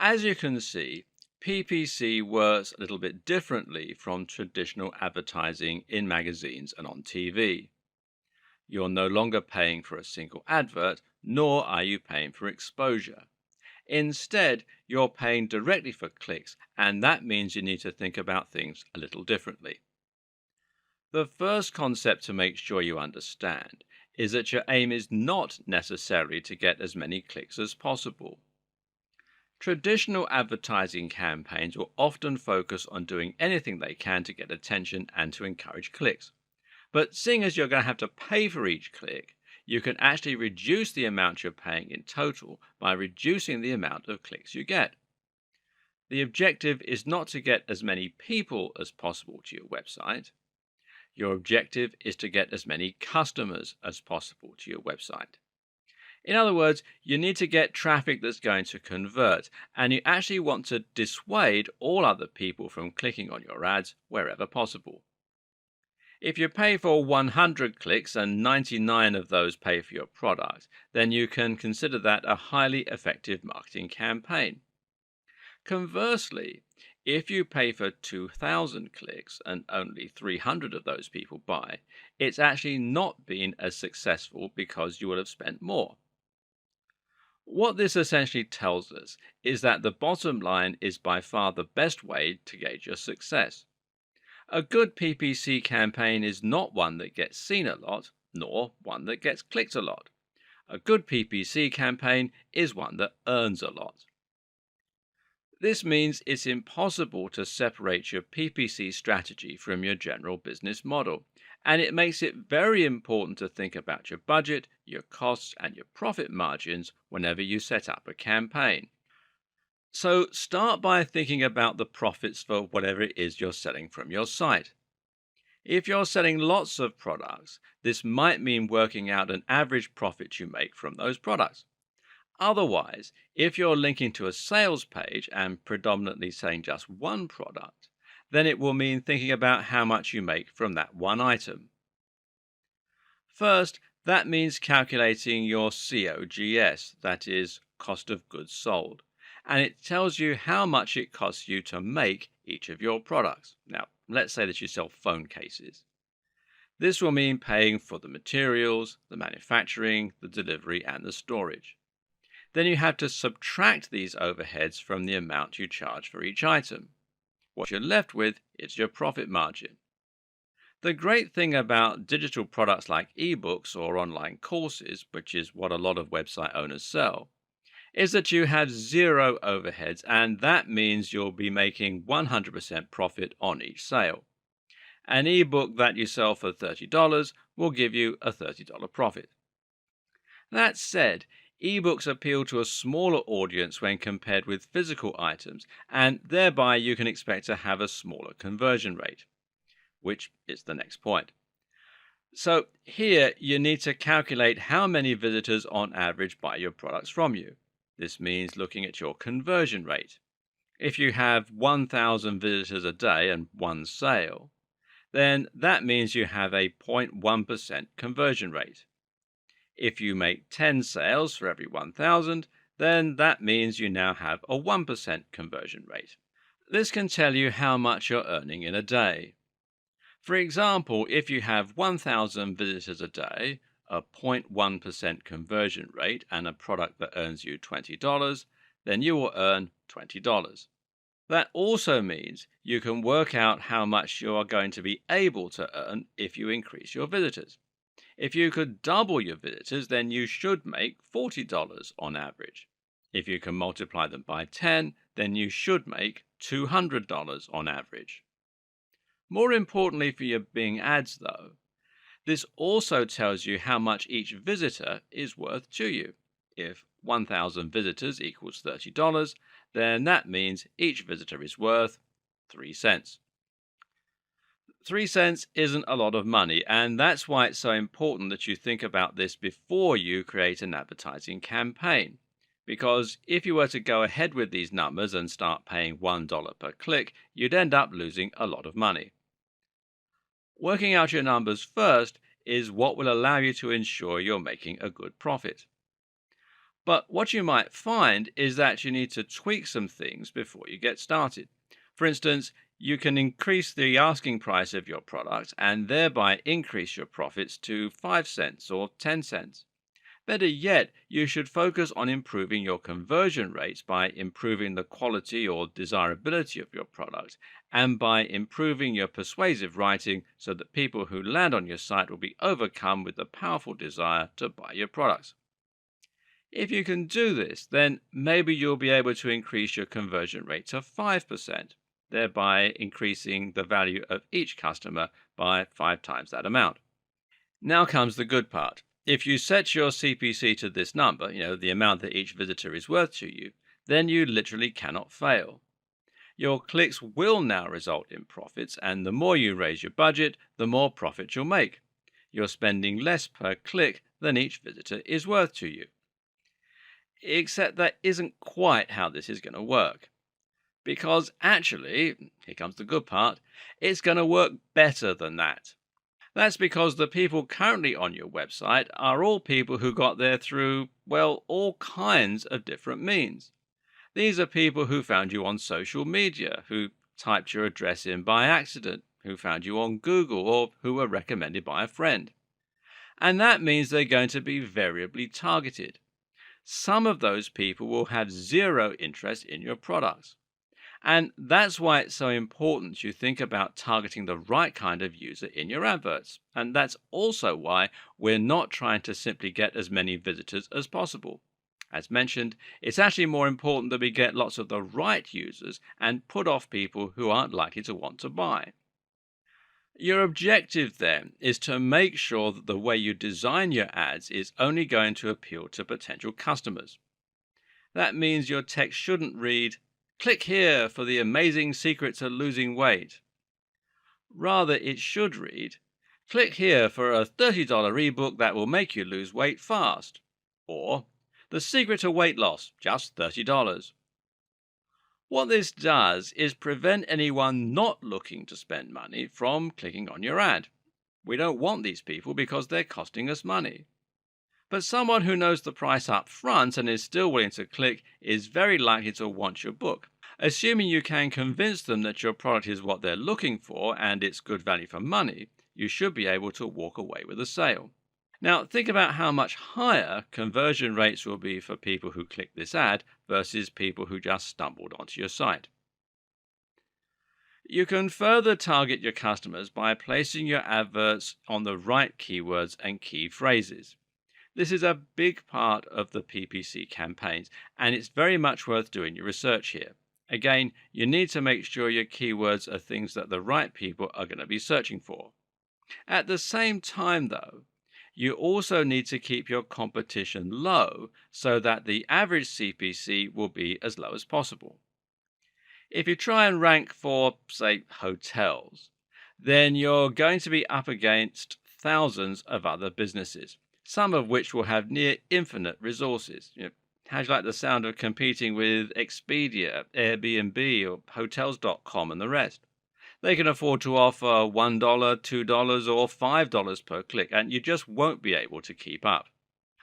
As you can see, PPC works a little bit differently from traditional advertising in magazines and on TV. You're no longer paying for a single advert, nor are you paying for exposure. Instead, you're paying directly for clicks, and that means you need to think about things a little differently. The first concept to make sure you understand is that your aim is not necessarily to get as many clicks as possible. Traditional advertising campaigns will often focus on doing anything they can to get attention and to encourage clicks. But seeing as you're going to have to pay for each click, you can actually reduce the amount you're paying in total by reducing the amount of clicks you get. The objective is not to get as many people as possible to your website. Your objective is to get as many customers as possible to your website. In other words, you need to get traffic that's going to convert, and you actually want to dissuade all other people from clicking on your ads wherever possible. If you pay for 100 clicks and 99 of those pay for your product, then you can consider that a highly effective marketing campaign. Conversely, if you pay for 2,000 clicks and only 300 of those people buy, it's actually not been as successful because you will have spent more. What this essentially tells us is that the bottom line is by far the best way to gauge your success. A good PPC campaign is not one that gets seen a lot, nor one that gets clicked a lot. A good PPC campaign is one that earns a lot. This means it's impossible to separate your PPC strategy from your general business model, and it makes it very important to think about your budget, your costs, and your profit margins whenever you set up a campaign. So start by thinking about the profits for whatever it is you're selling from your site. If you're selling lots of products, this might mean working out an average profit you make from those products. Otherwise, if you're linking to a sales page and predominantly selling just one product, then it will mean thinking about how much you make from that one item. First, that means calculating your COGS, that is, cost of goods sold, and it tells you how much it costs you to make each of your products. Now, let's say that you sell phone cases. This will mean paying for the materials, the manufacturing, the delivery, and the storage. Then you have to subtract these overheads from the amount you charge for each item. What you're left with is your profit margin. The great thing about digital products like ebooks or online courses, which is what a lot of website owners sell, is that you have zero overheads, and that means you'll be making 100% profit on each sale. An ebook that you sell for $30 will give you a $30 profit. That said, ebooks appeal to a smaller audience when compared with physical items, and thereby you can expect to have a smaller conversion rate, which is the next point. So here you need to calculate how many visitors on average buy your products from you. This means looking at your conversion rate. If you have 1,000 visitors a day and one sale, then that means you have a 0.1% conversion rate. If you make 10 sales for every 1,000, then that means you now have a 1% conversion rate. This can tell you how much you're earning in a day. For example, if you have 1,000 visitors a day, a 0.1% conversion rate, and a product that earns you $20, then you will earn $20. That also means you can work out how much you are going to be able to earn if you increase your visitors. If you could double your visitors, then you should make $40 on average. If you can multiply them by 10, then you should make $200 on average. More importantly for your Bing ads, though, this also tells you how much each visitor is worth to you. If 1,000 visitors equals $30, then that means each visitor is worth 3 cents. 3 cents isn't a lot of money, and that's why it's so important that you think about this before you create an advertising campaign. Because if you were to go ahead with these numbers and start paying $1 per click, you'd end up losing a lot of money. Working out your numbers first is what will allow you to ensure you're making a good profit. But what you might find is that you need to tweak some things before you get started. For instance, you can increase the asking price of your product and thereby increase your profits to 5 cents or 10 cents. Better yet, you should focus on improving your conversion rates by improving the quality or desirability of your product and by improving your persuasive writing so that people who land on your site will be overcome with the powerful desire to buy your products. If you can do this, then maybe you'll be able to increase your conversion rate to 5%, thereby increasing the value of each customer by 5 times that amount. Now comes the good part. If you set your CPC to this number, the amount that each visitor is worth to you, then you literally cannot fail. Your clicks will now result in profits, and the more you raise your budget, the more profit you'll make. You're spending less per click than each visitor is worth to you. Except that isn't quite how this is going to work. Because actually, here comes the good part, it's going to work better than that. That's because the people currently on your website are all people who got there through, well, all kinds of different means. These are people who found you on social media, who typed your address in by accident, who found you on Google, or who were recommended by a friend. And that means they're going to be variably targeted. Some of those people will have zero interest in your products. And that's why it's so important you think about targeting the right kind of user in your adverts. And that's also why we're not trying to simply get as many visitors as possible. As mentioned, it's actually more important that we get lots of the right users and put off people who aren't likely to want to buy. Your objective then is to make sure that the way you design your ads is only going to appeal to potential customers. That means your text shouldn't read, "Click here for the amazing secret to losing weight." Rather, it should read, "Click here for a $30 ebook that will make you lose weight fast." Or, "The secret to weight loss, just $30. What this does is prevent anyone not looking to spend money from clicking on your ad. We don't want these people because they're costing us money. But someone who knows the price up front and is still willing to click is very likely to want your book. Assuming you can convince them that your product is what they're looking for and it's good value for money, you should be able to walk away with a sale. Now, think about how much higher conversion rates will be for people who click this ad versus people who just stumbled onto your site. You can further target your customers by placing your adverts on the right keywords and key phrases. This is a big part of the PPC campaigns, and it's very much worth doing your research here. Again, you need to make sure your keywords are things that the right people are going to be searching for. At the same time, though, you also need to keep your competition low so that the average CPC will be as low as possible. If you try and rank for, say, hotels, then you're going to be up against thousands of other businesses, some of which will have near infinite resources. How do you like the sound of competing with Expedia, Airbnb, or Hotels.com and the rest? They can afford to offer $1, $2, or $5 per click, and you just won't be able to keep up.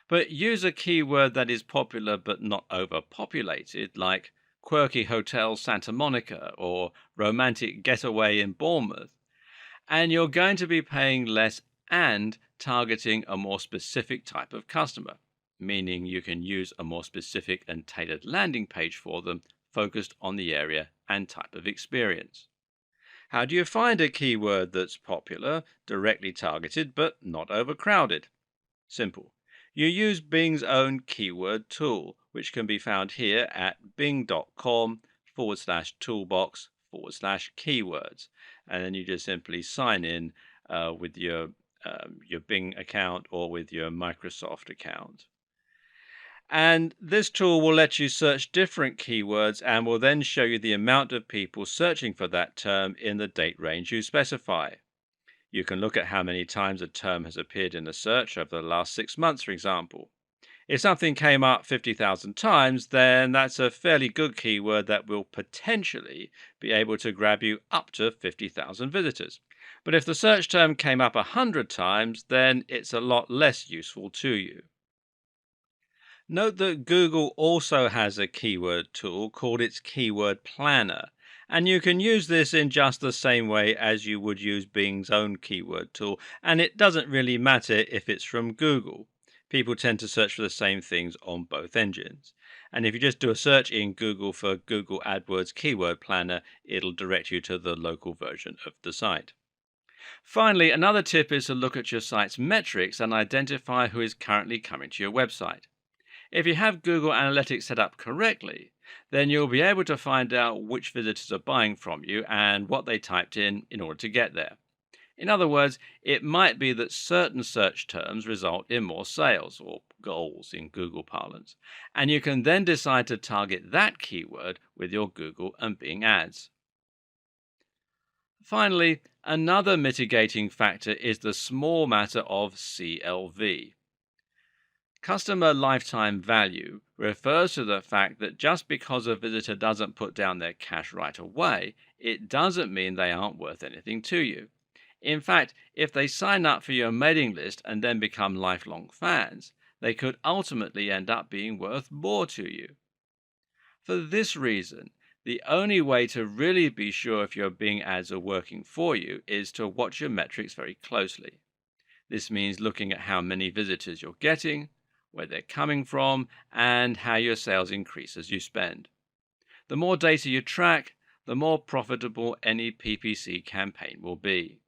But use a keyword that is popular but not overpopulated, like quirky hotel Santa Monica or romantic getaway in Bournemouth, and you're going to be paying less and targeting a more specific type of customer, meaning you can use a more specific and tailored landing page for them focused on the area and type of experience. How do you find a keyword that's popular, directly targeted, but not overcrowded? Simple. You use Bing's own keyword tool, which can be found here at bing.com/toolbox/keywords. And then you just simply sign in with your Bing account or with your Microsoft account. And this tool will let you search different keywords and will then show you the amount of people searching for that term in the date range you specify. You can look at how many times a term has appeared in a search over the last 6 months, for example. If something came up 50,000 times, then that's a fairly good keyword that will potentially be able to grab you up to 50,000 visitors. But if the search term came up 100 times, then it's a lot less useful to you. Note that Google also has a keyword tool called its Keyword Planner, and you can use this in just the same way as you would use Bing's own keyword tool, and it doesn't really matter if it's from Google. People tend to search for the same things on both engines. And if you just do a search in Google for Google AdWords Keyword Planner, it'll direct you to the local version of the site. Finally, another tip is to look at your site's metrics and identify who is currently coming to your website. If you have Google Analytics set up correctly, then you'll be able to find out which visitors are buying from you and what they typed in order to get there. In other words, it might be that certain search terms result in more sales, or goals in Google parlance, and you can then decide to target that keyword with your Google and Bing ads. Finally, another mitigating factor is the small matter of CLV. Customer lifetime value refers to the fact that just because a visitor doesn't put down their cash right away, it doesn't mean they aren't worth anything to you. In fact, if they sign up for your mailing list and then become lifelong fans, they could ultimately end up being worth more to you. For this reason, the only way to really be sure if your Bing ads are working for you is to watch your metrics very closely. This means looking at how many visitors you're getting, where they're coming from, and how your sales increase as you spend. The more data you track, the more profitable any PPC campaign will be.